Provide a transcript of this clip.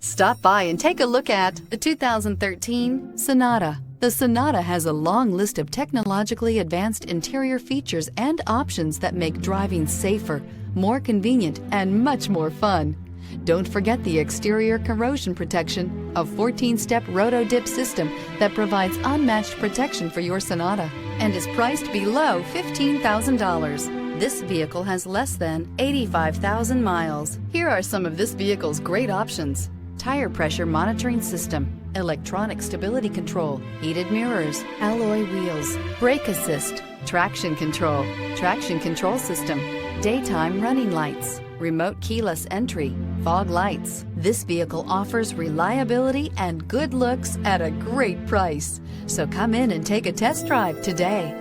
Stop by and take a look at the 2013 Sonata. The Sonata has a long list of technologically advanced interior features and options that make driving safer, more convenient, and much more fun. Don't forget the exterior corrosion protection, a 14-step roto-dip system that provides unmatched protection for your Sonata and is priced below $15,000. This vehicle has less than 85,000 miles. Here are some of this vehicle's great options: tire pressure monitoring system, electronic stability control, heated mirrors, alloy wheels, brake assist, traction control system, daytime running lights, remote keyless entry, fog lights. This vehicle offers reliability and good looks at a great price. So come in and take a test drive today.